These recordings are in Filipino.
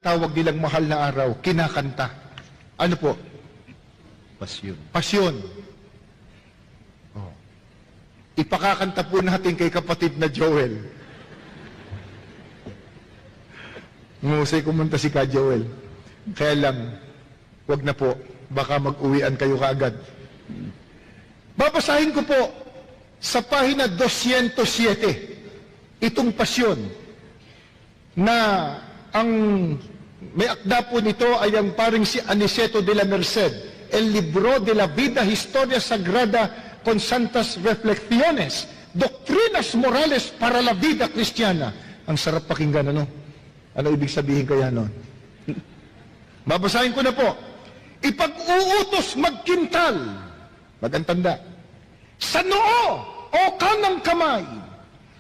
tawag nilang mahal na araw, kinakanta. Ano po? Pasyon. Pasyon. Oh. Ipakakanta po natin kay kapatid na Joel. Ngusay kumanta si Ka Joel. Kaya lang, wag na po. Baka mag-uwian kayo kaagad. Babasahin ko po sa pahina 207 itong pasyon na ang may akda po nito ay ang paring si Aniceto de la Merced, El Libro de la Vida Historia Sagrada con Santas Reflexiones, Doctrinas Morales para la Vida Cristiana. Ang sarap pakinggan, ano? Ano ibig sabihin kaya nun? Babasahin ko na po. Ipag-uutos magkintal, magantanda, sa noo o kanang kamay,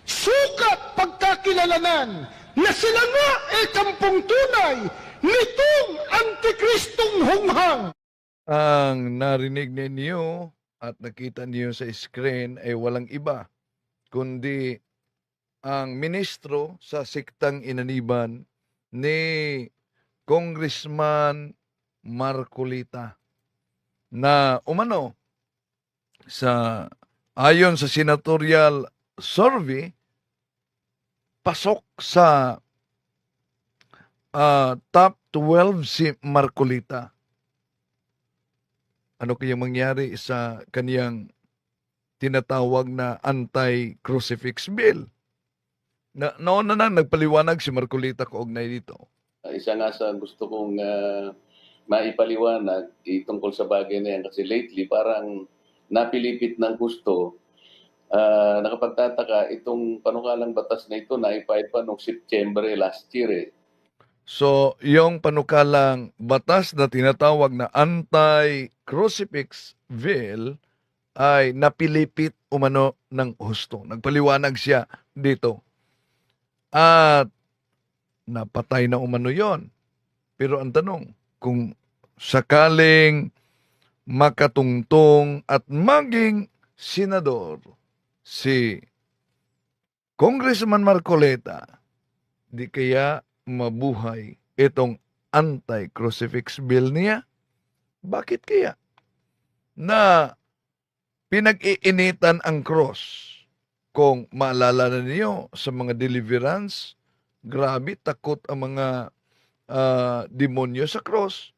sukat pagkakilalanan na sila nga kampong tunay nitong Antikristong hunghang. Ang narinig ninyo at nakita niyo sa screen ay walang iba kundi ang ministro sa siktang inaniban ni Congressman Marcolita na umano ayon sa senatorial survey pasok sa top 12 si Marcolita. Ano kaya mangyari sa kaniyang tinatawag na anti-crucifix bill? Noon na nagpaliwanag si Marcolita kaugnay dito. Isa nga sa gusto kong maipaliwanag tungkol sa bagay na yan kasi lately parang napilipit ng gusto. Nakapagtataka itong panukalang batas na ito na ipahid pa noong September last year. So, yung panukalang batas na tinatawag na anti-crucifix bill ay napilipit umano ng husto. Nagpaliwanag siya dito. At napatay na umano yon. Pero ang tanong, kung sakaling makatungtong at maging senador si Congressman Marcolita, di kaya mabuhay itong anti-crucifix bill niya? Bakit kaya? Na pinag-iinitan ang cross. Kung maalala na niyo sa mga deliverance, grabe, takot ang mga demonyo sa cross.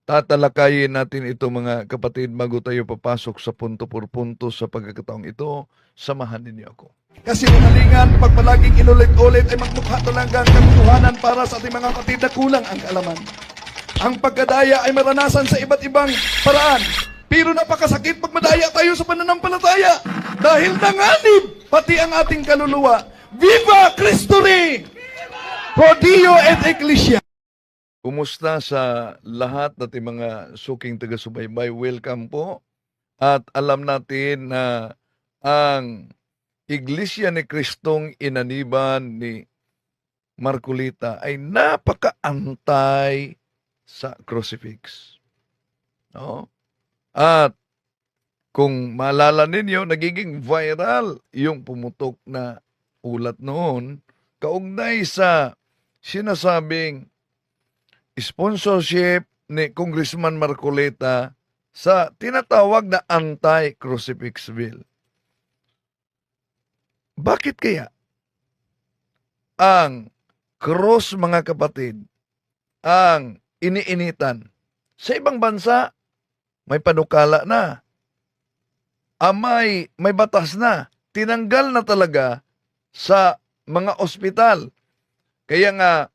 Tatalakayin natin ito mga kapatid bago tayo papasok sa punto por punto sa pagkakataong ito. Samahan ninyo ako. Kasi kalingan, pag palaging inulit-ulit ay magmukha talagang katotohanan para sa ating mga kapatid na kulang ang kaalaman. Ang pagkadaya ay maranasan sa iba't ibang paraan. Pero napakasakit pag madaya tayo sa pananampalataya. Dahil nanganib pati ang ating kaluluwa. Viva Cristo Rey! Pro Dio et Ecclesia! Kumusta sa lahat nating mga suking taga-subaybay? Welcome po. At alam natin na ang Iglesia ni Kristong Inaniban ni Marcolita ay napaka-antay sa crucifix. No? At kung maalala ninyo, nagiging viral yung pumutok na ulat noon kaugnay sa sinasabing sponsorship ni Congressman Marcolita sa tinatawag na anti-crucifix bill. Bakit kaya ang cross, mga kapatid, ang iniinitan? Sa ibang bansa, may panukala na. May batas na. Tinanggal na talaga sa mga ospital. Kaya nga,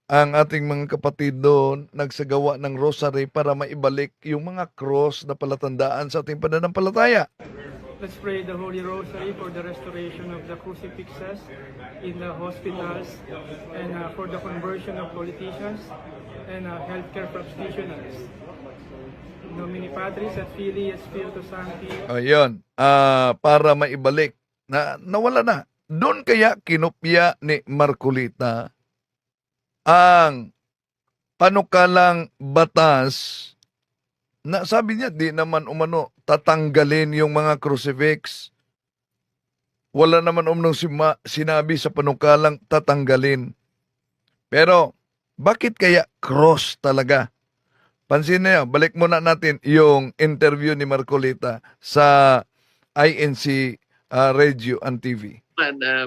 ang ating mga kapatid doon nagsagawa ng rosary para maibalik yung mga cross na palatandaan sa ating pananampalataya. Let's pray the Holy Rosary for the restoration of the crucifixes in the hospitals and for the conversion of politicians and healthcare practitioners. In nomine Patris et Filii et Spiritus Sancti. Ayun, para maibalik na nawala na. Doon kaya kinopya ni Marcolita ang panukalang batas na sabi niya, di naman umano tatanggalin yung mga crucifix. Wala naman umanong sinabi sa panukalang tatanggalin. Pero, bakit kaya cross talaga? Pansin niyo, balik muna natin yung interview ni Marcolita sa INC Radio and TV.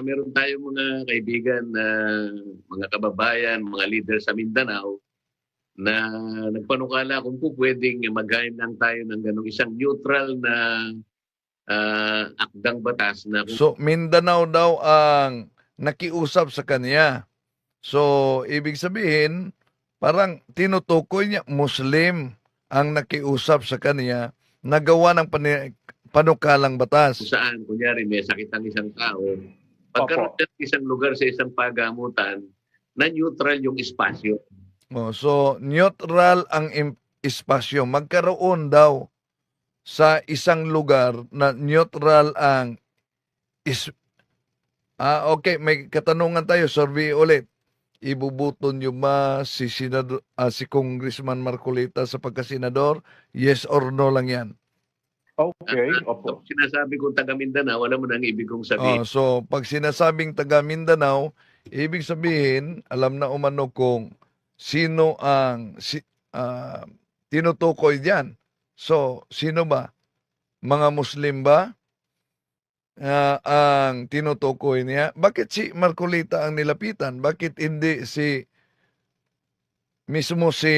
Meron tayong mga kaibigan na mga kababayan, mga leader sa Mindanao na nagpanukala kung po pwedeng maghain lang tayo ng ganong isang neutral na akdang batas na kung So, Mindanao daw ang nakiusap sa kanya. So, ibig sabihin, parang tinutukoy niya, Muslim ang nakiusap sa kanya na gawa ng panukalang batas. saan, kunyari, may sakit ang isang tao, pagkaroon ng isang lugar sa isang pagamutan, na neutral yung espasyo. Oh, so, neutral ang espasyo. Magkaroon daw sa isang lugar na neutral ang okay, may katanungan tayo, survey ulit. Ibubuton niyo ba si si Congressman Marcolita sa pagkasenador? Yes or no lang yan. Okay, opo. Kung sinasabi kong taga Mindanao, wala mo nang ibig kong sabihin. So, pag sinasabing taga Mindanao, ibig sabihin, alam na umano kung sino ang tinutukoy diyan. So, sino ba? Mga Muslim ba ang tinutukoy niya? Bakit si Marcolita ang nilapitan? Bakit hindi mismo si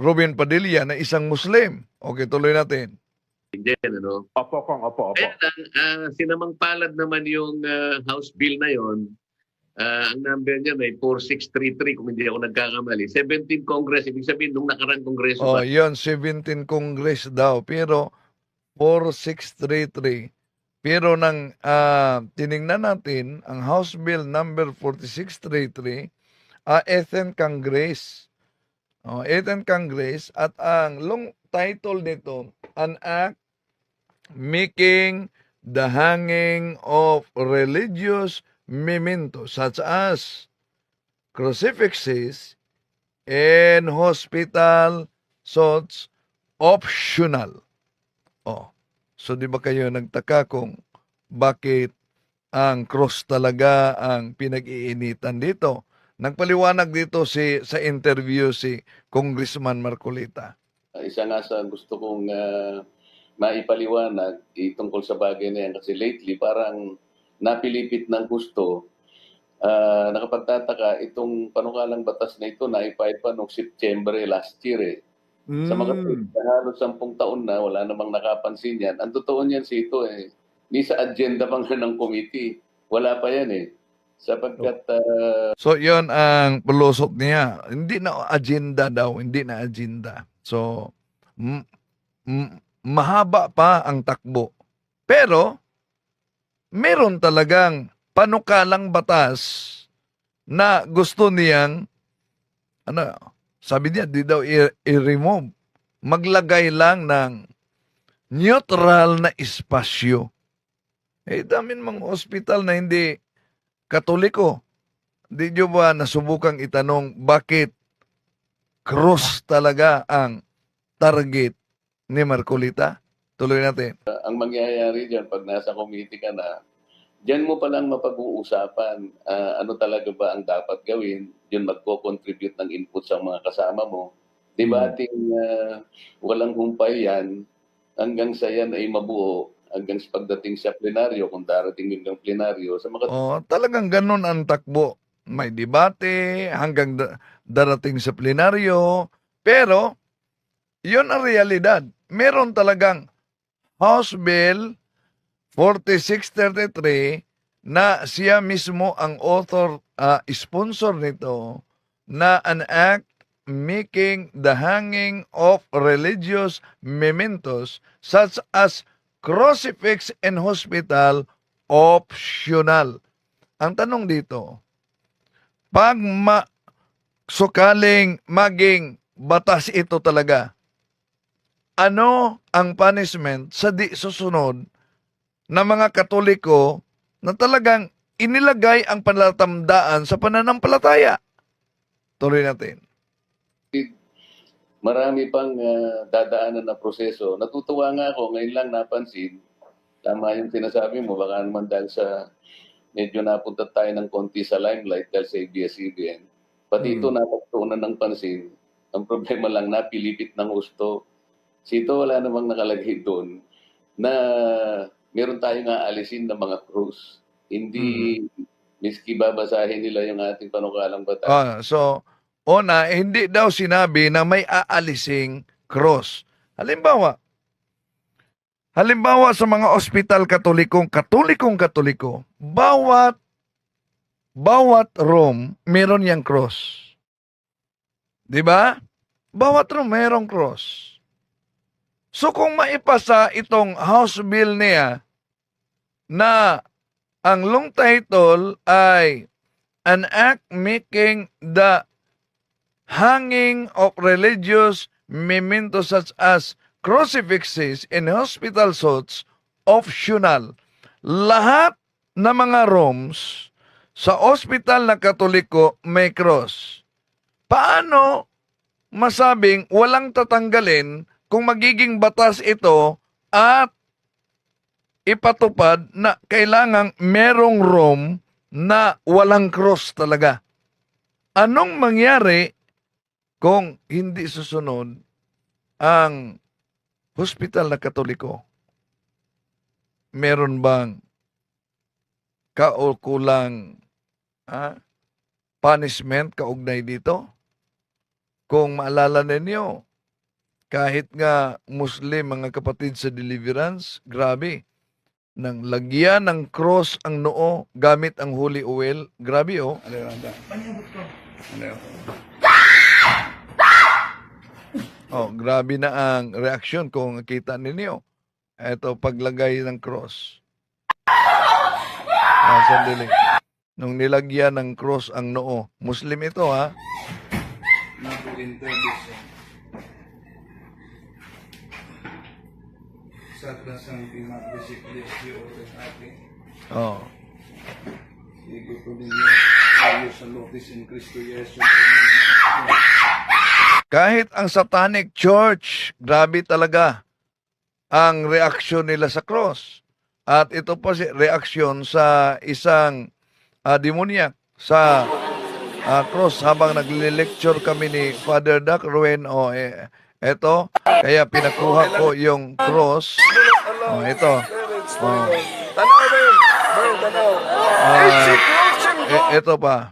Robin Padilla na isang Muslim? Okay, tuloy natin. Hindi, ano? Opo, Kong, opo. Kaya lang, sinamang palad naman yung House Bill na yon. Ang number niya may 4633 kung hindi ako nagkakamali. 17 Congress, ibig sabihin nung nakarang Kongreso Oh, pa. yun, 17 Congress daw. Pero 4633. Pero nang tiningnan natin, ang House Bill number 4633, 18th Congress. 18th Congress at ang long title nito, an act making the hanging of religious mementos such as crucifixes in hospital such optional. So di ba kayo nagtaka kung bakit ang cross talaga ang pinag-iinitan dito? Nagpaliwanag dito sa interview si Congressman Marcolita. Isa nga sa gusto kong maipaliwanag tungkol sa bagay na yan kasi lately parang napilipit ng gusto. Nakapagtataka itong panukalang batas na ito na ipahid pa noong September last year. Sa mga halos 10 taon na wala namang nakapansin yan. Ang totoo niyan si ito ni sa agenda pang ng committee. Wala pa yan sapagkat So, yon ang pulusot niya. Hindi na agenda daw, hindi na agenda. So, mahaba pa ang takbo. Pero, meron talagang panukalang batas na gusto niyang, sabi niya, di daw i-remove. Maglagay lang ng neutral na espasyo. Damin mga ospital na hindi Katoliko. Di nyo ba nasubukang itanong bakit cross talaga ang target ni Marcolita? Tuloy natin. ang mangyayari dyan pag nasa committee ka na, dyan mo palang mapag-uusapan ano talaga ba ang dapat gawin. Yun magko-contribute ng input sa mga kasama mo. Di ba ating walang humpay yan hanggang sa yan ay mabuo hanggang sa pagdating sa plenaryo, kung darating yung plenaryo. Sa mga Talagang ganun ang takbo. May debate hanggang darating sa plenaryo. Pero, yun ang realidad. Meron talagang House Bill 4633 na siya mismo ang author, sponsor nito, na an act making the hanging of religious mementos such as crucifix in hospital optional. Ang tanong dito, pag sukaling maging batas ito talaga, ano ang punishment sa di susunod na mga Katoliko na talagang inilagay ang pananampalataya? Tuloy natin. marami pang dadaanan na proseso. Natutuwa nga ako, ngayon lang napansin, tama yung sinasabi mo, baka naman dahil sa medyo napunta tayo ng konti sa limelight dahil sa ABS-CBN. Pati ito napagtuunan ng pansin. Ang problema lang, napilipit ng gusto. Sito wala namang nakalagay doon na meron tayong aalisin ng mga krus. Hindi miski babasahin nila yung ating panukalang batas. So, una, hindi daw sinabi na may aalising cross. Halimbawa sa mga ospital katoliko, bawat room meron yang cross. 'Di ba? Bawat room merong cross. So kung maipasa itong House Bill niya na ang long title ay an act making the hanging of religious mementos such as crucifixes in hospital suits optional. Lahat ng mga rooms sa ospital na Katoliko may cross. Paano masabing walang tatanggalin kung magiging batas ito at ipatupad na kailangang merong room na walang cross talaga? Anong mangyari kung hindi susunod ang hospital na Katoliko? Meron bang kaukulang punishment kaugnay dito? Kung maalala ninyo, kahit nga Muslim, mga kapatid sa Deliverance, grabe, nang lagyan ng cross ang noo gamit ang holy oil. Grabe oh. Ano yun? Ano yun? Oh, grabe na ang reaksyon kung kita ninyo. Ito, paglagay ng cross. Sandali. Nung nilagyan ng cross ang noo. Muslim ito, ha? Oh. Kahit ang Satanic Church, grabe talaga ang reaksyon nila sa cross. At ito po si reaksyon sa isang demoniac sa cross habang nagle-lecture kami ni Father Doc Ruben. Eto, kaya pinakuha ko yung cross. Ito. Ito pa.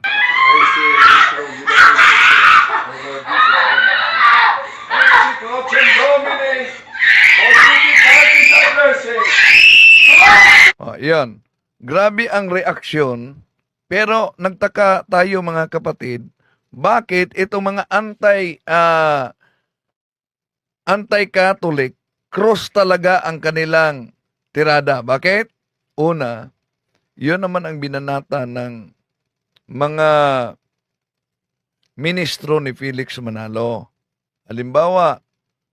Yan. Grabe ang reaksyon. Pero nagtaka tayo mga kapatid, bakit itong mga anti-Catholic, cross talaga ang kanilang tirada? Bakit? Una, yun naman ang binanata ng mga ministro ni Felix Manalo. Halimbawa,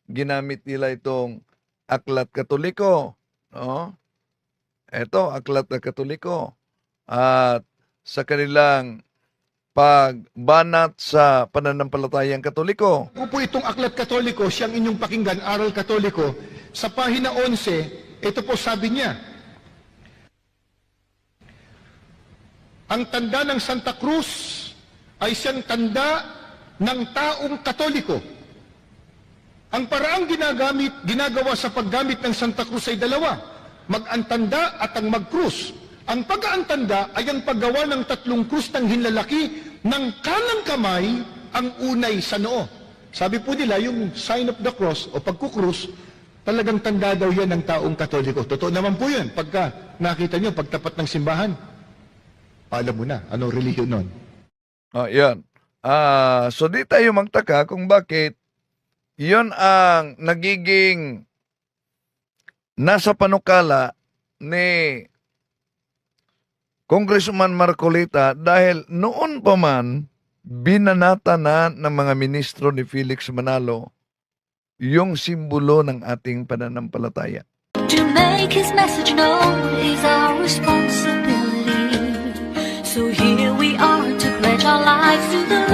ginamit nila itong Aklat Katoliko. No? Ito, Aklat na Katoliko. At sa kanilang pagbanat sa pananampalatayang Katoliko. Kung po itong Aklat Katoliko, siyang inyong pakinggan, Aral Katoliko, sa pahina 11, ito po sabi niya, ang tanda ng Santa Cruz ay siyang tanda ng taong Katoliko. Ang paraang ginagawa sa paggamit ng Santa Cruz ay dalawa, mag-antanda at ang mag-krus. Ang pag-aantanda ay ang paggawa ng 3 krus ng hinlalaki ng kanang kamay ang unay sa noo. Sabi po nila, yung sign of the cross o pagkukrus, talagang tanda daw yan ng taong Katoliko. Totoo naman po yun. Pagka nakita nyo, pagtapat ng simbahan, alam mo na, anong relihiyon nun? Yan. So di tayo magtaka kung bakit yun ang nagiging nasa panukala ni Congressman Marcolita dahil noon pa man binanata na ng mga ministro ni Felix Manalo yung simbolo ng ating pananampalataya. To make his message known is our responsibility. So here we are to pledge our lives to the